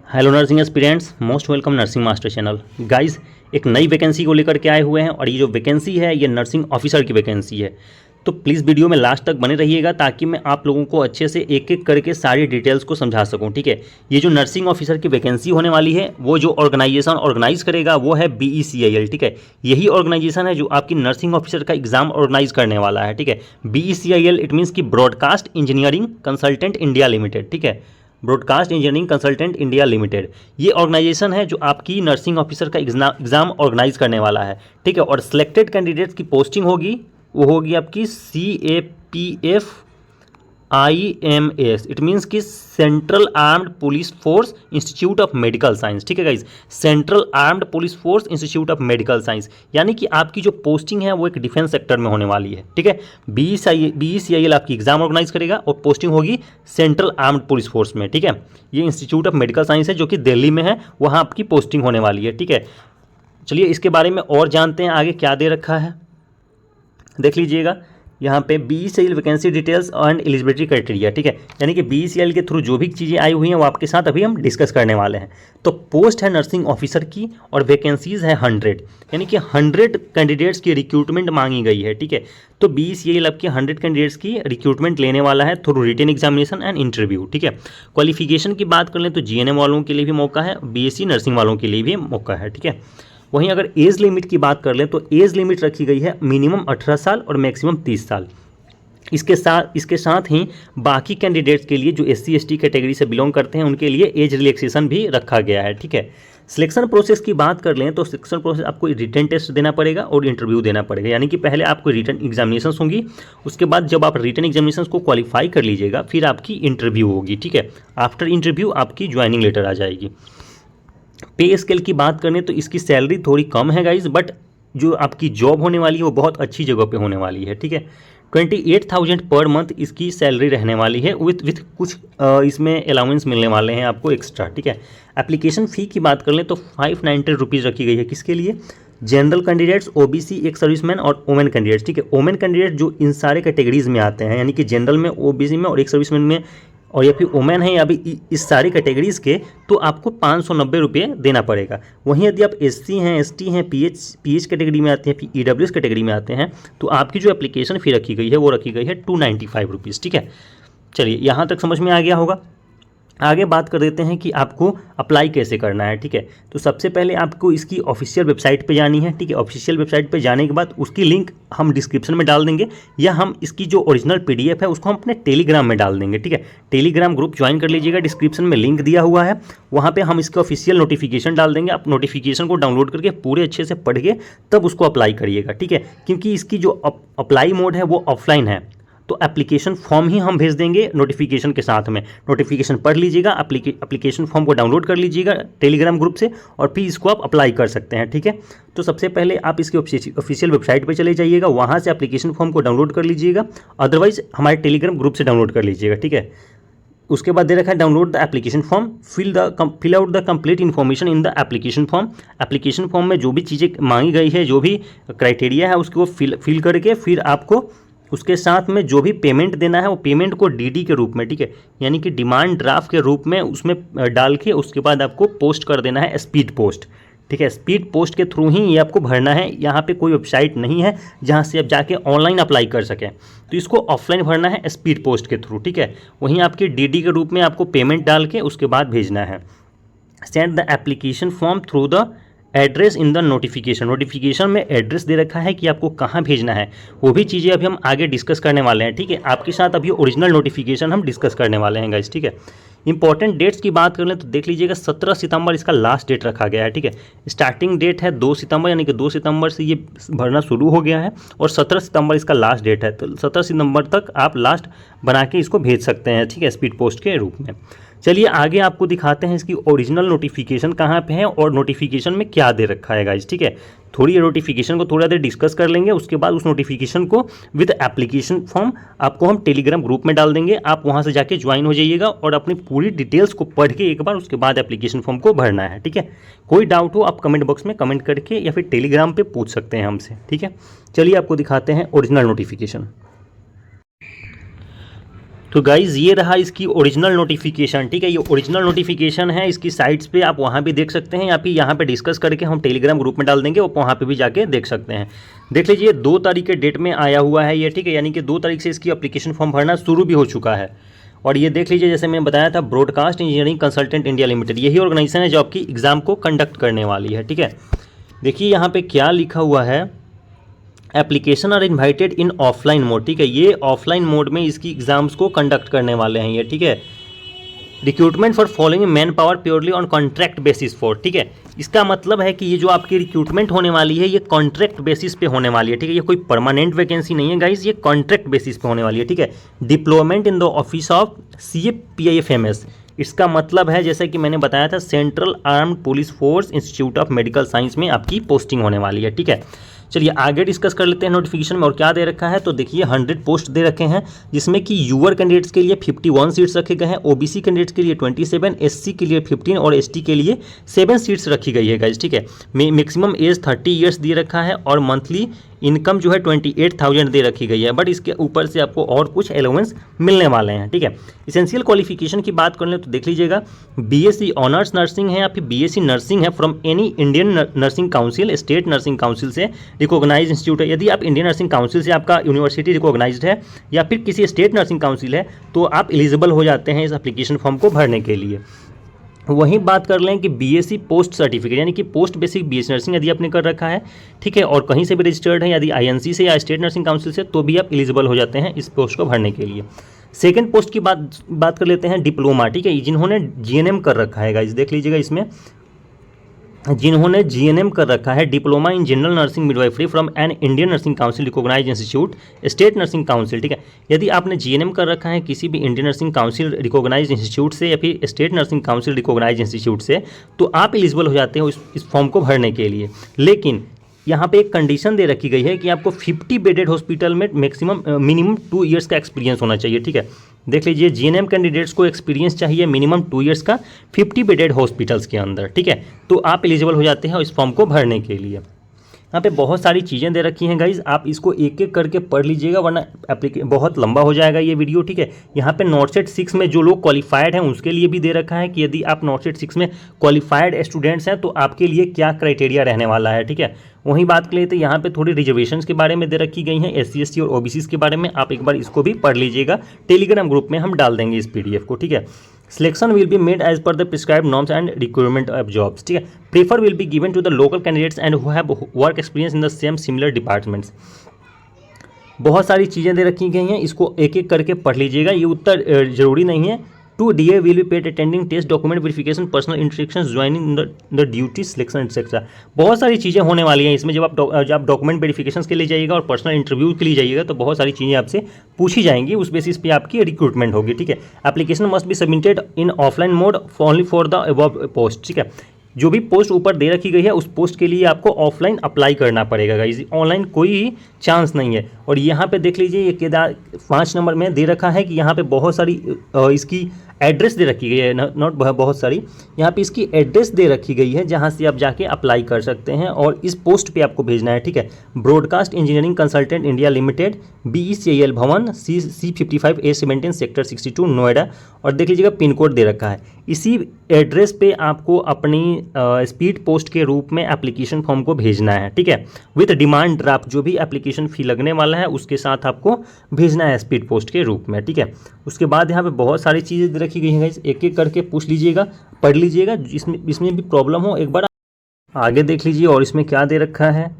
Hello nursing aspirants, most welcome nursing master channel. Guys, एक नई vacancy को लेकर के आए हुए हैं और ये जो वैकेंसी है ये नर्सिंग ऑफिसर की वैकेंसी है। तो प्लीज़ वीडियो में लास्ट तक बने रहिएगा ताकि मैं आप लोगों को अच्छे से एक एक करके सारी डिटेल्स को समझा सकूं। ठीक है, ये जो नर्सिंग ऑफिसर की वैकेंसी होने वाली है वो जो ऑर्गेनाइजेशन ऑर्गेनाइज करेगा वो है BECIL। ठीक है, यही ऑर्गेनाइजेशन है जो आपकी नर्सिंग ऑफिसर का एग्जाम ऑर्गेनाइज करने वाला है। ठीक है, BECIL इट मीन्स की broadcast engineering consultant India limited. ठीक है, broadcast engineering consultant India limited ये ऑर्गेनाइजेशन है जो आपकी नर्सिंग ऑफिसर का एग्जाम ऑर्गेनाइज करने वाला है। ठीक है, और सिलेक्टेड कैंडिडेट्स की पोस्टिंग होगी वो होगी आपकी CAPFIMS, इट मीन्स कि central armed police force institute of medical science. ठीक है guys, central armed police force institute of medical science, यानी कि आपकी जो पोस्टिंग है वो एक डिफेंस सेक्टर में होने वाली है। ठीक है, BECIL आपकी एग्जाम ऑर्गेनाइज करेगा और पोस्टिंग होगी सेंट्रल आर्म्ड पुलिस फोर्स में। ठीक है, ये इंस्टीट्यूट ऑफ मेडिकल साइंस है जो कि दिल्ली में है, वहाँ आपकी पोस्टिंग होने वाली है। ठीक है, चलिए इसके बारे में और जानते हैं आगे क्या दे रखा है। देख लीजिएगा यहाँ पे BECIL vacancy details and eligibility criteria. ठीक है, यानी कि BECIL के थ्रू जो भी चीज़ें आई हुई हैं वो आपके साथ अभी हम डिस्कस करने वाले हैं। तो पोस्ट है नर्सिंग ऑफिसर की और वैकेंसीज है 100, यानी कि 100 कैंडिडेट्स की रिक्रूटमेंट मांगी गई है। ठीक है, तो BECIL आपके 100 कैंडिडेट्स की रिक्रूटमेंट लेने वाला है through written examination and interview. ठीक है, क्वालिफिकेशन की बात कर लें तो GNM वालों के लिए भी मौका है, BSc नर्सिंग वालों के लिए भी मौका है। ठीक है, वहीं अगर एज लिमिट की बात कर लें तो एज लिमिट रखी गई है मिनिमम 18 साल और मैक्सिमम 30 साल। इसके साथ ही बाकी कैंडिडेट्स के लिए जो SC ST कैटेगरी से बिलोंग करते हैं उनके लिए एज रिलैक्सेशन भी रखा गया है। ठीक है, सिलेक्शन प्रोसेस की बात कर लें तो सिलेक्शन प्रोसेस आपको रिटन टेस्ट देना पड़ेगा और इंटरव्यू देना पड़ेगा, यानी कि पहले आपको रिटन एग्जामिनेशन होंगी, उसके बाद जब आप रिटन एग्जामिनेशन को क्वालिफाई कर लीजिएगा फिर आपकी इंटरव्यू होगी। ठीक है, आफ्टर इंटरव्यू आपकी ज्वाइनिंग लेटर आ जाएगी। पे स्केल की बात करें तो इसकी सैलरी थोड़ी कम है गाइज, बट जो आपकी जॉब होने वाली है वो बहुत अच्छी जगह पे होने वाली है। ठीक है, 28,000 पर मंथ इसकी सैलरी रहने वाली है विथ कुछ इसमें अलाउंस मिलने वाले हैं आपको एक्स्ट्रा। ठीक है, एप्लीकेशन फ़ी की बात कर लें तो 590 रुपीज़ रखी गई है। किसके लिए? जनरल कैंडिडेट्स, OBC, एक सर्विसमैन और वोमेन कैंडिडेट्स। ठीक है, वोमेन कैंडिडेट जो इन सारे कैटेगरीज में आते हैं, यानी कि जनरल में, OBC में और एक सर्विसमैन में, और या फिर वोमेन है या भी इस सारी कैटेगरीज़ के, तो आपको 590 रुपये देना पड़ेगा। वहीं यदि आप SC हैं, ST हैं, PH कैटेगरी में आते हैं, फिर EWS कैटेगरी में आते हैं, तो आपकी जो एप्लीकेशन फ़ी रखी गई है वो रखी गई है 295 रुपीज़। ठीक है, चलिए यहाँ तक समझ में आ गया होगा। आगे बात कर देते हैं कि आपको अप्लाई कैसे करना है। ठीक है, तो सबसे पहले आपको इसकी ऑफिशियल वेबसाइट पे जानी है। ठीक है, ऑफिशियल वेबसाइट पे जाने के बाद उसकी लिंक हम डिस्क्रिप्शन में डाल देंगे, या हम इसकी जो ओरिजिनल PDF है उसको हम अपने टेलीग्राम में डाल देंगे। ठीक है, टेलीग्राम ग्रुप ज्वाइन कर लीजिएगा, डिस्क्रिप्शन में लिंक दिया हुआ है, वहाँ पर हम इसके ऑफिशियल नोटिफिकेशन डाल देंगे। आप नोटिफिकेशन को डाउनलोड करके पूरे अच्छे से पढ़ के तब उसको अप्लाई करिएगा। ठीक है, क्योंकि इसकी जो अप्लाई मोड है वो ऑफलाइन है, तो एप्लीकेशन फॉर्म ही हम भेज देंगे नोटिफिकेशन के साथ में। नोटिफिकेशन पढ़ लीजिएगा, एप्लीकेशन फॉर्म को डाउनलोड कर लीजिएगा टेलीग्राम ग्रुप से, और फिर इसको आप अप्लाई कर सकते हैं। ठीक है, तो सबसे पहले आप इसकी ऑफिशियल वेबसाइट पे चले जाइएगा, वहाँ से एप्लीकेशन फॉर्म को डाउनलोड कर लीजिएगा, अदरवाइज हमारे टेलीग्राम ग्रुप से डाउनलोड कर लीजिएगा। ठीक है, उसके बाद दे रखा है download the application form, fill out the complete information in the application form. Application form में जो भी चीज़ें मांगी गई है, जो भी क्राइटेरिया है, उसको फिल करके फिर आपको उसके साथ में जो भी पेमेंट देना है वो पेमेंट को DD के रूप में, ठीक है, यानी कि डिमांड ड्राफ्ट के रूप में उसमें डाल के उसके बाद आपको पोस्ट कर देना है, स्पीड पोस्ट। ठीक है, स्पीड पोस्ट के थ्रू ही ये आपको भरना है। यहाँ पे कोई वेबसाइट नहीं है जहाँ से आप जाके ऑनलाइन अप्लाई कर सकें, तो इसको ऑफलाइन भरना है स्पीड पोस्ट के थ्रू। ठीक है, वहीं आपकी DD के रूप में आपको पेमेंट डाल के उसके बाद भेजना है। Send the application form through the address in the notification में एड्रेस दे रखा है कि आपको कहाँ भेजना है, वो भी चीज़ें अभी हम आगे डिस्कस करने वाले हैं। ठीक है, आपके साथ अभी ओरिजिनल नोटिफिकेशन हम डिस्कस करने वाले हैं गाइस। ठीक है, इंपॉर्टेंट डेट्स की बात कर लें तो देख लीजिएगा 17 सितंबर इसका लास्ट डेट रखा गया है। ठीक है, स्टार्टिंग डेट है 2 सितंबर, यानी कि 2 सितंबर से ये भरना शुरू हो गया है, और 17 सितंबर इसका लास्ट डेट है, तो 17 सितंबर तक आप लास्ट बना के इसको भेज सकते हैं। ठीक है, स्पीड पोस्ट के रूप में। चलिए आगे आपको दिखाते हैं इसकी ओरिजिनल नोटिफिकेशन कहाँ पे है और नोटिफिकेशन में क्या दे रखा है गाइज। ठीक है, थोड़ी नोटिफिकेशन को थोड़ा देर डिस्कस कर लेंगे, उसके बाद उस नोटिफिकेशन को विद एप्लीकेशन फॉर्म आपको हम टेलीग्राम ग्रुप में डाल देंगे। आप वहाँ से जाके ज्वाइन हो जाइएगा और अपनी पूरी डिटेल्स को पढ़ के एक बार उसके बाद एप्लीकेशन फॉर्म को भरना है। ठीक है, कोई डाउट हो आप कमेंट बॉक्स में कमेंट करके या फिर टेलीग्राम पर पूछ सकते हैं हमसे। ठीक है, चलिए आपको दिखाते हैं ओरिजिनल नोटिफिकेशन। तो गाइज़ ये रहा इसकी ओरिजिनल नोटिफिकेशन, ठीक है। ये ओरिजिनल नोटिफिकेशन है, इसकी साइट्स पे आप वहाँ भी देख सकते हैं, या फिर यहाँ पे डिस्कस करके हम टेलीग्राम ग्रुप में डाल देंगे, और वहाँ पे भी जाके देख सकते हैं। देख लीजिए 2 तारीख के डेट में आया हुआ है ये, ठीक है, यानी कि 2 तारीख से इसकी एप्लीकेशन फॉर्म भरना शुरू भी हो चुका है। और ये देख लीजिए, जैसे मैंने बताया था, broadcast engineering consultant India limited, यही ऑर्गेनाइजेशन है जो आपकी एग्ज़ाम को कंडक्ट करने वाली है, ठीक है। देखिए यहाँ पे क्या लिखा हुआ है, application are invited in offline mode, ठीक है। ये ऑफलाइन मोड में इसकी एग्जाम्स को कंडक्ट करने वाले हैं ये, ठीक है। Recruitment for following man power purely on contract basis for, ठीक है। इसका मतलब है कि ये जो आपकी रिक्रूटमेंट होने वाली है ये कॉन्ट्रैक्ट बेसिस पे होने वाली है, ठीक है। ये कोई परमानेंट वैकेंसी नहीं है गाइज, ये कॉन्ट्रैक्ट बेसिस पे होने वाली है, ठीक है। Deployment in the office of CAPIFMS, इसका मतलब है जैसे कि मैंने बताया था, central armed police force institute of medical science में आपकी पोस्टिंग होने वाली है, ठीक है। चलिए आगे डिस्कस कर लेते हैं नोटिफिकेशन में और क्या दे रखा है। तो देखिए 100 पोस्ट दे रखे हैं, जिसमें कि यूआर कैंडिडेट्स के लिए 51 सीट्स रखे गए हैं, ओबीसी कैंडिडेट्स के लिए 27, एससी के लिए 15 और एसटी के लिए 7 सीट्स रखी गई है गाइज, ठीक है। मैक्सिमम एज 30 ईयर्स दे रखा है और मंथली इनकम जो है 28,000 दे रखी गई है, बट इसके ऊपर से आपको और कुछ एलोवेंस मिलने वाले हैं, ठीक है। इसेंशियल क्वालिफिकेशन की बात कर लें तो देख लीजिएगा, बीएससी ऑनर्स नर्सिंग है या फिर बीएससी नर्सिंग है from any Indian nursing council, state nursing council से रिकॉग्नाइज इंस्टीट्यूट है। यदि आप इंडियन नर्सिंग काउंसिल से आपका यूनिवर्सिटी रिकॉग्नाइज्ड है या फिर किसी स्टेट नर्सिंग काउंसिल है, तो आप एलिजिबल हो जाते हैं इस एप्लीकेशन फॉर्म को भरने के लिए। वहीं बात कर लें कि बीएससी पोस्ट सर्टिफिकेट, यानी कि पोस्ट बेसिक बीएससी नर्सिंग यदि आपने कर रखा है, ठीक है, और कहीं से भी रजिस्टर्ड है, यदि आईएनसी से या स्टेट नर्सिंग काउंसिल से, तो भी आप एलिजिबल हो जाते हैं इस पोस्ट को भरने के लिए। सेकंड पोस्ट की बात कर लेते हैं, डिप्लोमा, ठीक है, जिन्होंने जीएनएम कर रखा है गाइस, देख लीजिएगा इसमें जिन्होंने जीएनएम कर रखा है, diploma in general nursing midwifery from an Indian nursing council recognised institute, state nursing council, ठीक है। यदि आपने जीएनएम कर रखा है किसी भी Indian nursing council recognised institute से या फिर state nursing council recognised institute से, तो आप एलिजिबल हो जाते हो इस फॉर्म को भरने के लिए। लेकिन यहाँ पे एक कंडीशन दे रखी गई है कि आपको 50 बेडेड हॉस्पिटल में मिनिमम 2 ईयर्स का एक्सपीरियंस होना चाहिए, ठीक है। देख लीजिए जीएनएम कैंडिडेट्स को एक्सपीरियंस चाहिए मिनिमम 2 ईयर्स का 50 बेडेड हॉस्पिटल्स के अंदर, ठीक है। तो आप एलिजिबल हो जाते हैं इस फॉर्म को भरने के लिए। यहाँ पे बहुत सारी चीज़ें दे रखी हैं गाइज, आप इसको एक एक करके पढ़ लीजिएगा, वरना बहुत लंबा हो जाएगा ये वीडियो, ठीक है। यहाँ पे नॉर्सेट 6 में जो लोग क्वालिफाइड हैं उसके लिए भी दे रखा है कि यदि आप नॉर्सेट 6 में क्वालिफाइड स्टूडेंट्स हैं तो आपके लिए क्या क्राइटेरिया रहने वाला है, ठीक है। वहीं बात करें तो यहाँ पे थोड़ी रिजर्वेशंस के बारे में दे रखी गई हैं, SC ST और OBCs के बारे में, आप एक बार इसको भी पढ़ लीजिएगा, टेलीग्राम ग्रुप में हम डाल देंगे इस PDF को, ठीक है। Selection will be made as per the prescribed norms and requirement of jobs, ठीक है। Prefer will be given to the local candidates and who have work experience in the same similar departments। बहुत सारी चीज़ें दे रखी गई हैं, इसको एक एक करके पढ़ लीजिएगा, ये उत्तर जरूरी नहीं है। To DA will be paid attending test, document verification, personal instructions, joining the duty, selection etc। बहुत सारी चीज़ें होने वाली हैं इसमें, जब आप डॉक्यूमेंट वेरिफिकेशन के लिए जाइएगा और पर्सनल इंटरव्यू के लिए जाइएगा तो बहुत सारी चीज़ें आपसे पूछी जाएंगी, उस बेसिस पे आपकी रिक्रूटमेंट होगी, ठीक है। Application must be submitted in offline mode only for the above post, ठीक है। जो भी पोस्ट ऊपर दे रखी गई है उस पोस्ट के लिए आपको ऑफलाइन अप्लाई करना पड़ेगा गाइस, ऑनलाइन कोई चांस नहीं है। और यहाँ पे देख लीजिए ये केदार 5 नंबर में दे रखा है कि यहाँ पे बहुत सारी इसकी एड्रेस दे रखी गई है, नॉट बहुत सारी, यहाँ पे इसकी एड्रेस दे रखी गई है जहाँ से आप जाके अप्लाई कर सकते हैं और इस पोस्ट पे आपको भेजना है, ठीक है। Broadcast engineering consultant India limited, BECIL भवन, C55 A17 सेक्टर 62 नोएडा, और देख लीजिएगा पिन कोड दे रखा है। इसी एड्रेस पे आपको अपनी स्पीड पोस्ट के रूप में एप्लीकेशन फॉर्म को भेजना है, ठीक है, विथ डिमांड ड्राफ्ट, जो भी एप्लीकेशन फ़ी लगने वाला है उसके साथ आपको भेजना है स्पीड पोस्ट के रूप में, ठीक है। उसके बाद यहाँ पे बहुत सारी चीज़ें रखी गई हैं, एक एक करके पूछ लीजिएगा, पढ़ लीजिएगा, इसमें भी प्रॉब्लम हो एक बार आगे देख लीजिए। और इसमें क्या दे रखा है,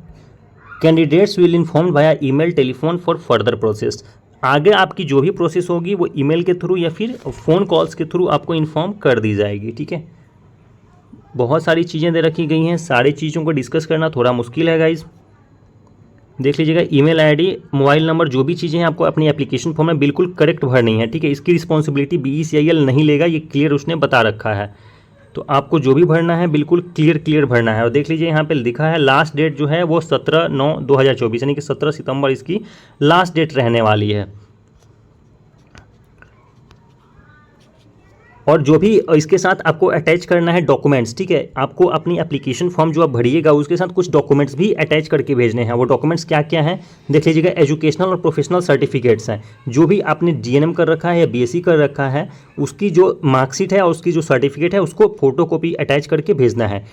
candidates will inform via email telephone for further process, आगे आपकी जो भी प्रोसेस होगी वो ईमेल के थ्रू या फिर फ़ोन कॉल्स के थ्रू आपको इन्फॉर्म कर दी जाएगी, ठीक है। बहुत सारी चीज़ें दे रखी गई हैं, सारी चीज़ों को डिस्कस करना थोड़ा मुश्किल है गाइज। देख लीजिएगा ईमेल आईडी, मोबाइल नंबर, जो भी चीज़ें हैं आपको अपनी एप्लीकेशन फॉर्म में बिल्कुल करेक्ट भरनी है, ठीक है। इसकी रिस्पॉन्सिबिलिटी BECIL नहीं लेगा, ये क्लियर उसने बता रखा है। तो आपको जो भी भरना है बिल्कुल क्लियर भरना है। और देख लीजिए यहाँ पे लिखा है लास्ट डेट जो है वो 17/9/2024, यानी कि 17 सितंबर इसकी लास्ट डेट रहने वाली है। और जो भी इसके साथ आपको अटैच करना है डॉक्यूमेंट्स, ठीक है, आपको अपनी एप्लीकेशन फॉर्म जो आप भरिएगा उसके साथ कुछ डॉक्यूमेंट्स भी अटैच करके भेजने हैं। वो डॉक्यूमेंट्स क्या क्या हैं देख लीजिएगा। एजुकेशनल और प्रोफेशनल सर्टिफिकेट्स हैं, जो भी आपने जीएनएम कर रखा है या बीएससी कर रखा है उसकी जो मार्कशीट है और उसकी जो सर्टिफिकेट है उसको फोटोकॉपी अटैच करके भेजना है।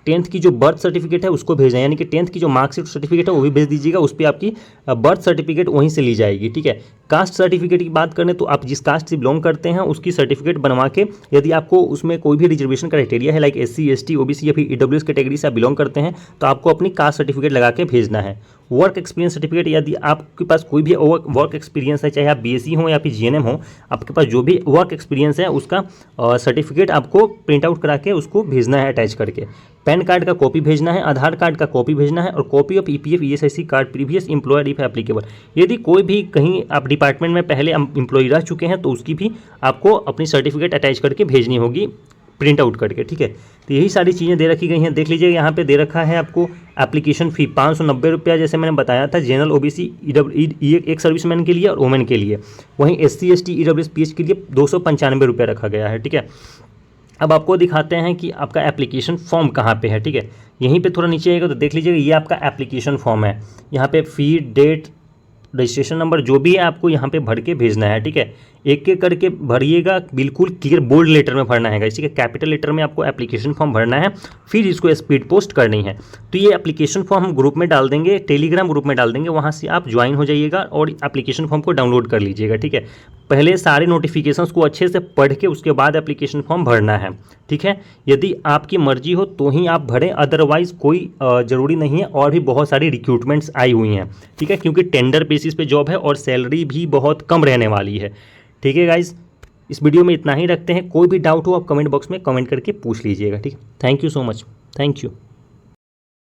10th की जो बर्थ सर्टिफिकेट है उसको भेजना है, यानी कि 10th की जो मार्कशीट सर्टिफिकेट है वो भी भेज दीजिएगा। उस पर आपकी बर्थ सर्टिफिकेट वहीं से ली जाएगी, ठीक है। कास्ट सर्टिफिकेट की बात करें तो आप जिस कास्ट से बिलोंग करते हैं उसकी सर्टिफिकेट बनवा के, यदि आपको उसमें कोई भी रिजर्वेशन क्राइटेरिया है लाइक एससी एसटी ओबीसी या फिर ईडब्ल्यूएस कैटेगरी से आप बिलोंग करते हैं तो आपको अपनी कास्ट सर्टिफिकेट लगा के भेजना है। वर्क एक्सपीरियंस सर्टिफिकेट, यदि आपके पास कोई भी वर्क एक्सपीरियंस है, चाहे आप बीएससी हो या फिर जीएनएम हो, आपके पास जो भी वर्क एक्सपीरियंस है उसका सर्टिफिकेट आपको प्रिंट आउट करा के उसको भेजना है अटैच करके। पैन कार्ड का कॉपी भेजना है, आधार कार्ड का कॉपी भेजना है और copy of EPF ESIC card previous employer if applicable. यदि कोई भी कहीं आप डिपार्टमेंट में पहले एम्प्लॉय रह चुके हैं तो उसकी भी आपको अपनी सर्टिफिकेट अटैच करके भेजनी होगी प्रिंट आउट करके, ठीक है। तो यही सारी चीज़ें दे रखी गई हैं। देख लीजिए यहाँ पे दे रखा है आपको एप्लीकेशन फ़ी 590 रुपया, जैसे मैंने बताया था, जनरल ओबीसी एक सर्विसमैन के लिए और वुमेन के लिए। वहीं एससी एसटी ईडब्ल्यूएस पीएच के लिए 295 रुपया रखा गया है, ठीक है। अब आपको दिखाते हैं कि आपका एप्लीकेशन फॉर्म कहाँ पे है, ठीक है। यहीं पे थोड़ा नीचे आएगा तो देख लीजिएगा ये आपका एप्लीकेशन फॉर्म है। यहाँ पे फ़ी, डेट, रजिस्ट्रेशन नंबर जो भी है आपको यहाँ पे भर के भेजना है, ठीक है। एक एक करके भरिएगा, बिल्कुल क्लियर बोल्ड लेटर में भरना है, ठीक है। कैपिटल लेटर में आपको एप्लीकेशन फॉर्म भरना है, फिर इसको स्पीड पोस्ट करनी है। तो ये एप्लीकेशन फॉर्म हम ग्रुप में डाल देंगे, टेलीग्राम ग्रुप में डाल देंगे, वहाँ से आप ज्वाइन हो जाइएगा और एप्लीकेशन फॉर्म को डाउनलोड कर लीजिएगा, ठीक है। पहले सारे नोटिफिकेशंस को अच्छे से पढ़ के उसके बाद एप्लीकेशन फॉर्म भरना है, ठीक है। यदि आपकी मर्जी हो तो ही आप भरें, अदरवाइज कोई ज़रूरी नहीं है। और भी बहुत सारी रिक्रूटमेंट्स आई हुई हैं, ठीक है, क्योंकि टेंडर बेसिस पे जॉब है और सैलरी भी बहुत कम रहने वाली है, ठीक है गाइज। इस वीडियो में इतना ही रखते हैं। कोई भी डाउट हो आप कमेंट बॉक्स में कमेंट करके पूछ लीजिएगा, ठीक है। Thank you so much, thank you.